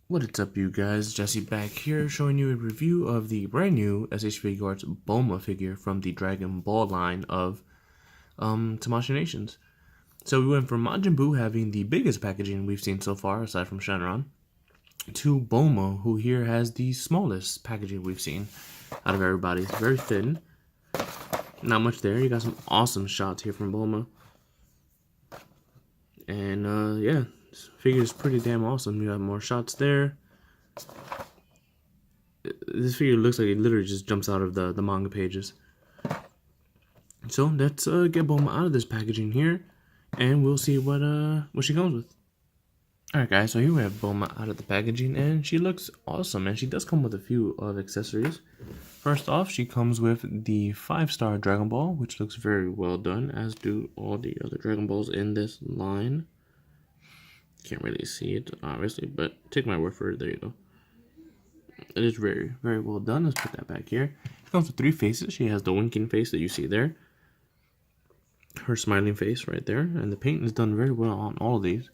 What is up, you guys? Jesse back here showing you a review of the brand new SH Figuarts Bulma figure from the Dragon Ball line of Tamashii Nations. So we went from Majin Buu having the biggest packaging we've seen so far, aside from Shenron, to Bulma, who here has the smallest packaging we've seen out of everybody. It's very thin. Not much there. You got some awesome shots here from Bulma. And yeah, this figure is pretty damn awesome. You have more shots there. This figure looks like it literally just jumps out of the manga pages. So let's get Bulma out of this packaging here, and we'll see what she comes with. Alright guys, so here we have Bulma out of the packaging, and she looks awesome, and she does come with a few of accessories. First off, she comes with the 5-star Dragon Ball, which looks very well done, as do all the other Dragon Balls in this line. Can't really see it, obviously, but take my word for it, there you go. It is very, very well done. Let's put that back here. She comes with 3 faces. She has the winking face that you see there, her smiling face right there, and the paint is done very well on all of these.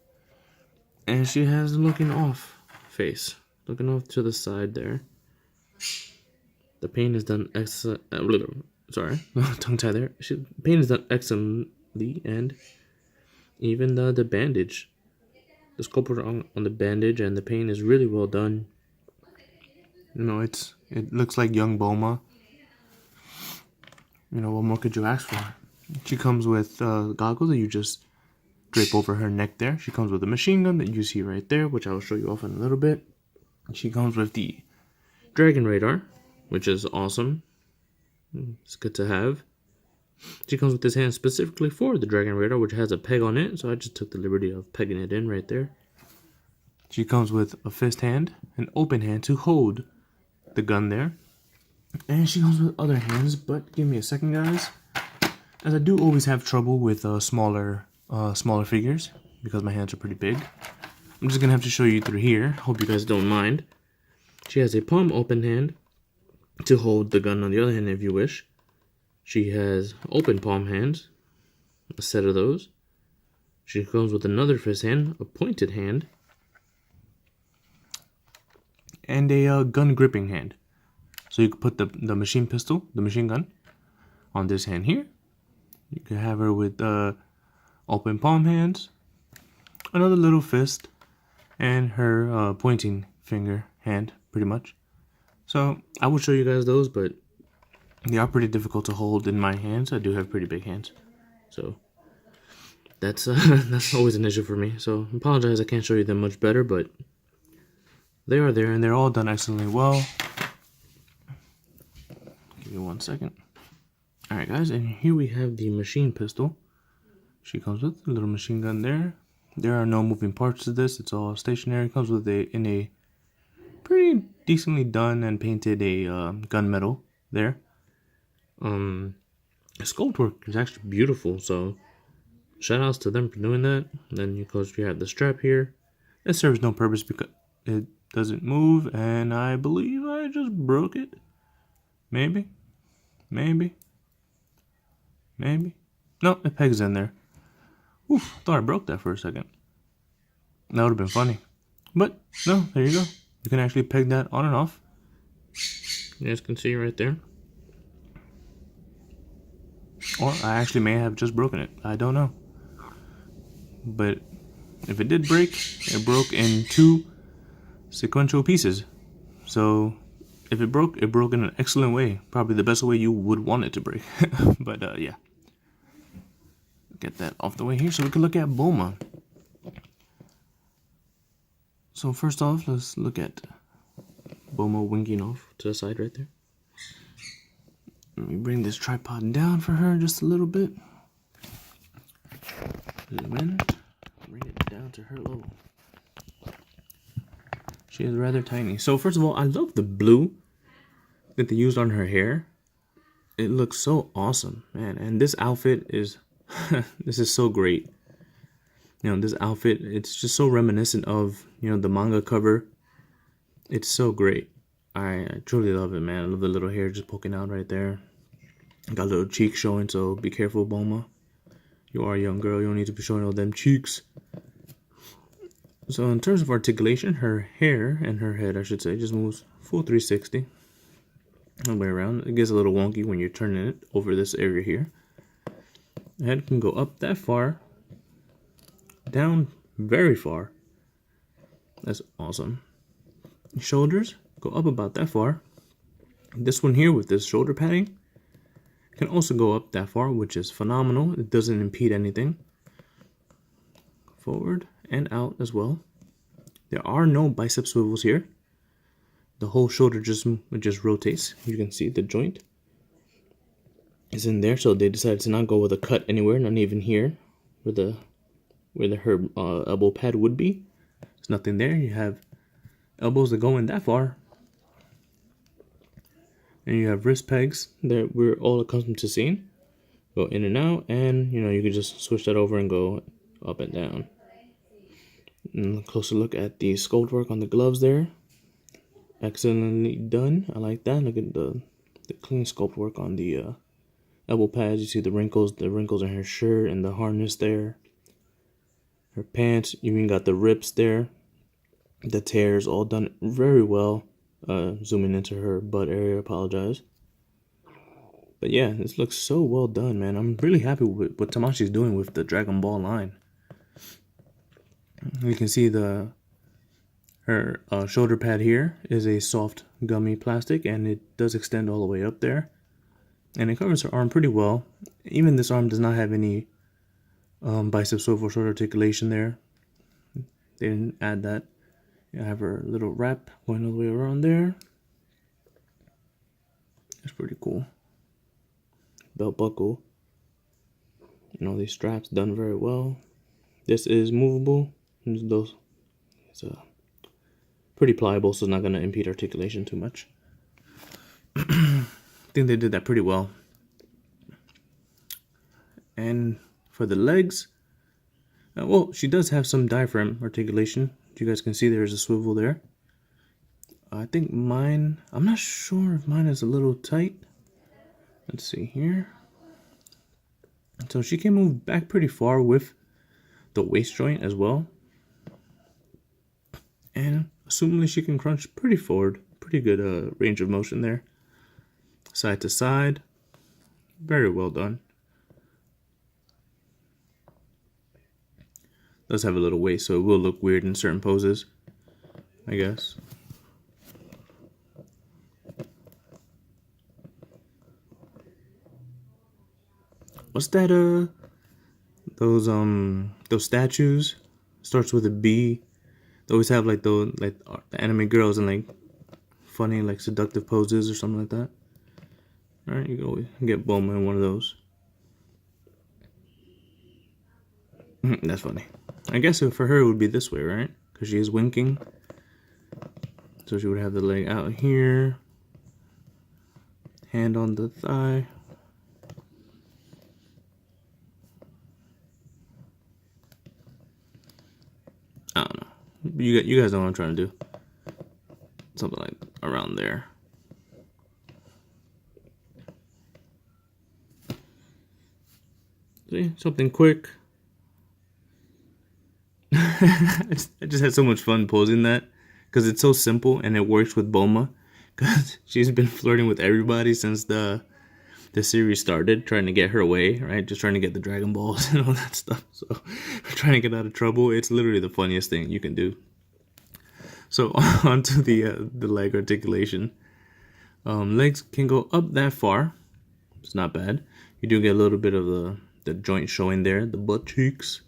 And she has the looking off face, looking off to the side there. The paint is done sorry, tongue tie there. Paint is done excellently, and even the bandage, the sculpture on the bandage and the paint is really well done. You know, it looks like young Bulma. You know, what more could you ask for? She comes with goggles that you just drape over her neck there. She comes with a machine gun that you see right there, which I will show you off in a little bit. She comes with the Dragon Radar, which is awesome. It's good to have. She comes with this hand specifically for the Dragon Radar, which has a peg on it, so I just took the liberty of pegging it in right there. She comes with a fist hand, an open hand to hold the gun there. And she comes with other hands, but give me a second, guys, as I do always have trouble with smaller figures because my hands are pretty big. I'm just gonna have to show you through here. Hope you guys don't mind. She has a palm open hand to hold the gun on the other hand if you wish. She has open palm hands, a set of those. She comes with another fist hand, a pointed hand, and a gun gripping hand. So you can put the machine pistol, the machine gun, on this hand here. You can have her with open palm hands, another little fist, and her pointing finger hand, pretty much. So I will show you guys those, but they are pretty difficult to hold in my hands. I do have pretty big hands, so that's always an issue for me. So I apologize I can't show you them much better, but they are there, and they're all done excellently well. Give me 1 second. Alright guys, and here we have the machine pistol. She comes with a little machine gun there. There are no moving parts to this. It's all stationary. It comes with in a pretty decently done and painted gunmetal there. The sculpt work is actually beautiful, so shout outs to them for doing that. And then of course you have the strap here. It serves no purpose because it doesn't move, and I believe I just broke it. Maybe. No, it pegs in there. Oof, thought I broke that for a second. That would have been funny. But, no, there you go. You can actually peg that on and off. You guys can see right there. Or I actually may have just broken it. I don't know. But if it did break, it broke in 2 sequential pieces. So if it broke in an excellent way. Probably the best way you would want it to break. But yeah. Get that off the way here so we can look at Bulma. So first off, let's look at Bulma winking off to the side right there. Let me bring this tripod down for her just a little bit. Zoom in, bring it down to her level. She is rather tiny. So first of all, I love the blue that they used on her hair. It looks so awesome, man. And this outfit is this is so great. You know, this outfit, it's just so reminiscent of, you know, the manga cover. It's so great. I truly love it, man. I love the little hair just poking out right there. Got a little cheek showing, so be careful, Bulma. You are a young girl. You don't need to be showing all them cheeks. So in terms of articulation, her hair and her head, I should say, just moves full 360 all the way around. It gets a little wonky when you're turning it over this area here. The head can go up that far, down very far. That's awesome. Shoulders go up about that far. This one here with this shoulder padding can also go up that far, which is phenomenal. It doesn't impede anything. Forward and out as well. There are no bicep swivels here. The whole shoulder just rotates. You can see the joint is in there, so they decided to not go with a cut anywhere, not even here where her elbow pad would be. There's nothing there. You have elbows that go in that far, and you have wrist pegs that we're all accustomed to seeing go in and out, and you can just switch that over and go up and down. And a closer look at the sculpt work on the gloves there. Excellently done. I like that. Look at the clean sculpt work on the elbow pads. You see the wrinkles in her shirt and the harness there. Her pants, you even got the rips there. The tears, all done very well. Zooming into her butt area, apologize. But yeah, this looks so well done, man. I'm really happy with what Tamachi's doing with the Dragon Ball line. You can see her shoulder pad here is a soft gummy plastic, and it does extend all the way up there. And it covers her arm pretty well. Even this arm does not have any bicep swivel shoulder articulation there. They didn't add that. You have her little wrap going all the way around there. That's pretty cool. Belt buckle. And all these straps done very well. This is movable. It's pretty pliable, so it's not going to impede articulation too much. I think they did that pretty well. And for the legs, well, she does have some diaphragm articulation. You guys can see there's a swivel there. I think mine, I'm not sure if mine is a little tight. Let's see here. So she can move back pretty far with the waist joint as well. And assumingly she can crunch pretty forward. Pretty good range of motion there. Side to side. Very well done. Does have a little waist, so it will look weird in certain poses, I guess. What's that? Those statues starts with a B. They always have like the anime girls in like funny like seductive poses or something like that. All right, you go get Bulma in one of those. That's funny. I guess for her it would be this way, right? Because she is winking. So she would have the leg out here. Hand on the thigh. I don't know. You guys know what I'm trying to do. Something like around there. See? Something quick. I just had so much fun posing that because it's so simple and it works with Bulma because she's been flirting with everybody since the series started, trying to get her way, right? Just trying to get the Dragon Balls and all that stuff. So trying to get out of trouble. It's literally the funniest thing you can do. So onto the leg articulation. Legs can go up that far. It's not bad. You do get a little bit of the joint showing there, the butt cheeks.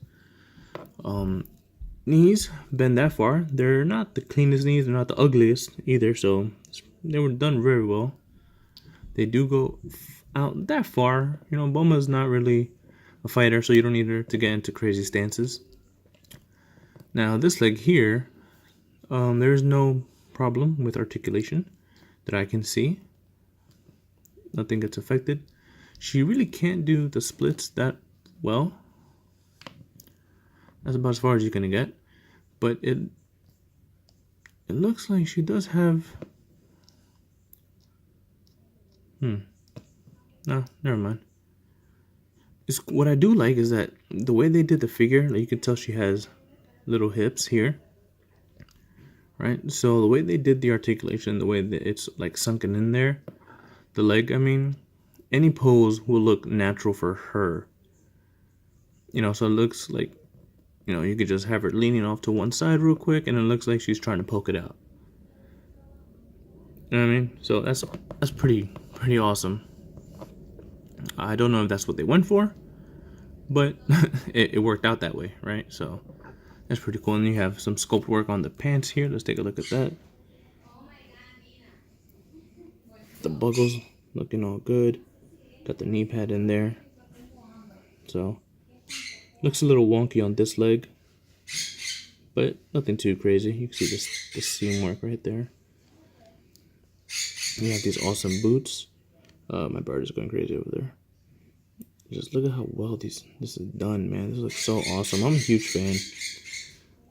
Knees bend that far. They're not the cleanest knees. They're not the ugliest either. So they were done very well. They do go out that far. You know, Bulma's not really a fighter, so you don't need her to get into crazy stances. Now this leg here, there's no problem with articulation that I can see. Nothing gets affected. She really can't do the splits that well. That's about as far as you're gonna get, but it looks like she does have. No, never mind. What I do like is that the way they did the figure, like you can tell she has little hips here. right? So the way they did the articulation, the way that it's like sunken in there, the leg, I mean, any pose will look natural for her. You know, so it looks like, you know, you could just have her leaning off to one side real quick, and it looks like she's trying to poke it out. You know what I mean? So that's pretty awesome. I don't know if that's what they went for, but it worked out that way, right? So that's pretty cool. And you have some sculpt work on the pants here. Let's take a look at that. The buckles looking all good. Got the knee pad in there. So looks a little wonky on this leg, but nothing too crazy. You can see the seam work right there. You have these awesome boots. My bird is going crazy over there. Just look at how well this is done, man. This looks so awesome. I'm a huge fan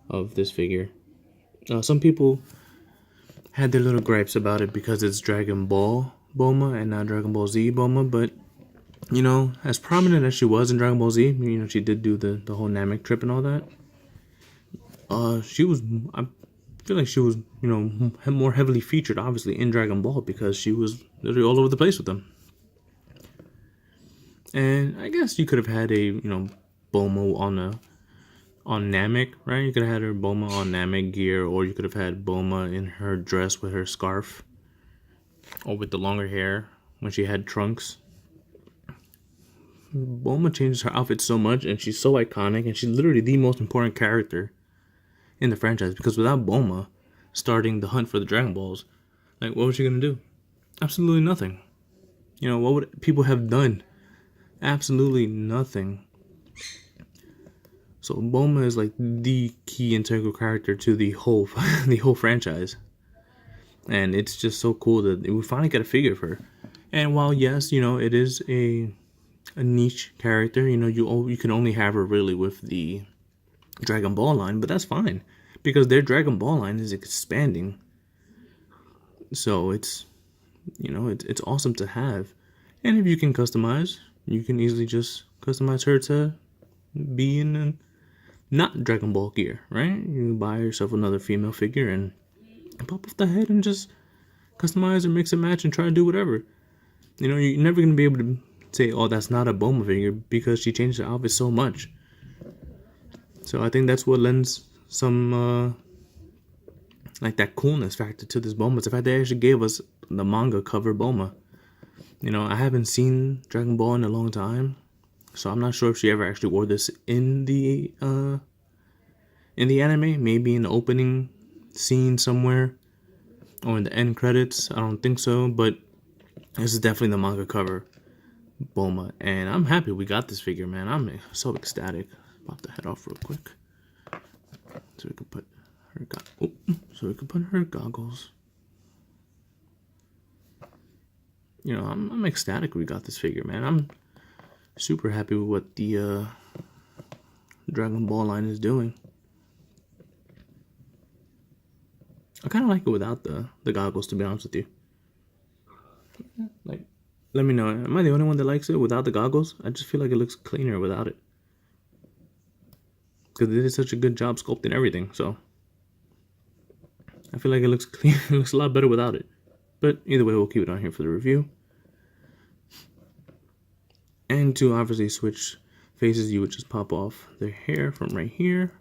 of this figure. Some people had their little gripes about it because it's Dragon Ball Bulma and not Dragon Ball Z Bulma, but you know, as prominent as she was in Dragon Ball Z, you know, she did do the whole Namek trip and all that. She was, I feel like she was, you know, more heavily featured, obviously, in Dragon Ball because she was literally all over the place with them. And I guess you could have had a, you know, Bulma on Namek, right? You could have had her Bulma on Namek gear, or you could have had Bulma in her dress with her scarf, or with the longer hair when she had Trunks. Bulma changes her outfit so much, and she's so iconic, and she's literally the most important character in the franchise, because without Bulma starting the hunt for the Dragon Balls, like, what was she gonna do? Absolutely nothing. You know, what would people have done? Absolutely nothing. So Bulma is like the key integral character to the whole franchise, and it's just so cool that we finally get a figure of her. And while yes, you know, it is a niche character, you know, you can only have her really with the Dragon Ball line, but that's fine because their Dragon Ball line is expanding. So it's, you know, it's awesome to have. And if you can customize, you can easily just customize her to be in a not Dragon Ball gear, right? You buy yourself another female figure and pop off the head and just customize or mix and match and try to do whatever. You know, you're never going to be able to say, oh, that's not a Bulma figure because she changed her outfit so much. So I think that's what lends some, like, that coolness factor to this Bulma. It's the fact they actually gave us the manga cover Bulma. You know, I haven't seen Dragon Ball in a long time, so I'm not sure if she ever actually wore this in the anime. Maybe in the opening scene somewhere, or in the end credits. I don't think so, but this is definitely the manga cover Bulma, and I'm happy we got this figure, man. I'm so ecstatic. Pop the head off real quick, so we can put her goggles. You know, I'm ecstatic we got this figure, man. I'm super happy with what the Dragon Ball line is doing. I kind of like it without the goggles, to be honest with you. Like, let me know. Am I the only one that likes it without the goggles? I just feel like it looks cleaner without it. Because they did such a good job sculpting everything, so I feel like it looks clean. It looks a lot better without it. But either way, we'll keep it on here for the review. And to obviously switch faces, you would just pop off their hair from right here.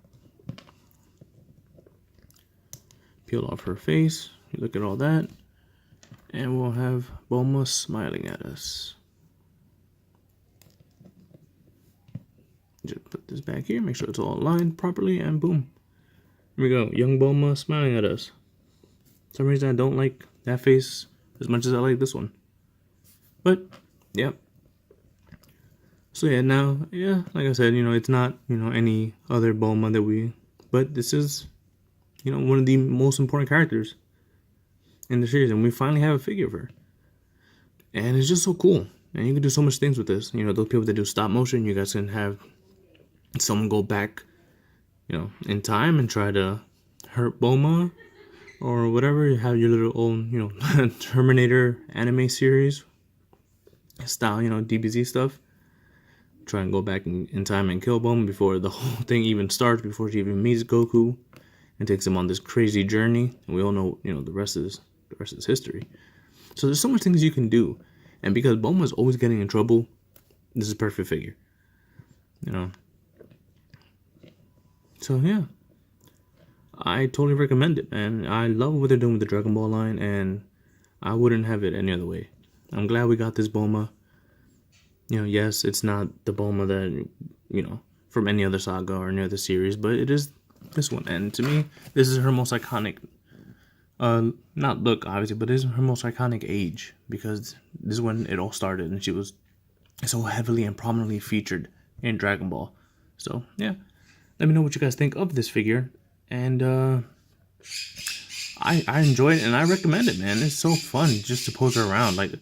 Peel off her face. You look at all that. And we'll have Bulma smiling at us. Just put this back here, make sure it's all aligned properly, and boom. Here we go, young Bulma smiling at us. For some reason I don't like that face as much as I like this one. But, yeah. So yeah, now, yeah, like I said, you know, it's not, you know, any other Bulma that but this is, you know, one of the most important characters in the series, and we finally have a figure of her. And it's just so cool. And you can do so much things with this. You know, those people that do stop motion, you guys can have someone go back, you know, in time and try to hurt Bulma or whatever. You have your little own, you know, Terminator anime series style, you know, DBZ stuff. Try and go back in time and kill Bulma before the whole thing even starts, before she even meets Goku. and takes him on this crazy journey. And we all know, the rest is history. So there's so much things you can do, and because Bulma's always getting in trouble, this is a perfect figure. So yeah, I totally recommend it, and I love what they're doing with the Dragon Ball line, and I wouldn't have it any other way. I'm glad we got this Bulma. Yes, it's not the Bulma that, from any other saga or any other series, but it is this one. And to me, this is her most iconic, not look, obviously, but this is her most iconic age, because this is when it all started, and she was so heavily and prominently featured in Dragon Ball. So, yeah. Let me know what you guys think of this figure, and I enjoy it, and I recommend it, man. It's so fun just to pose her around. Like,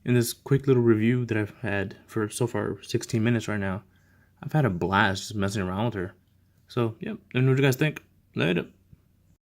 in this quick little review that I've had for so far 16 minutes right now, I've had a blast just messing around with her. So, yeah, let me know what you guys think. Later.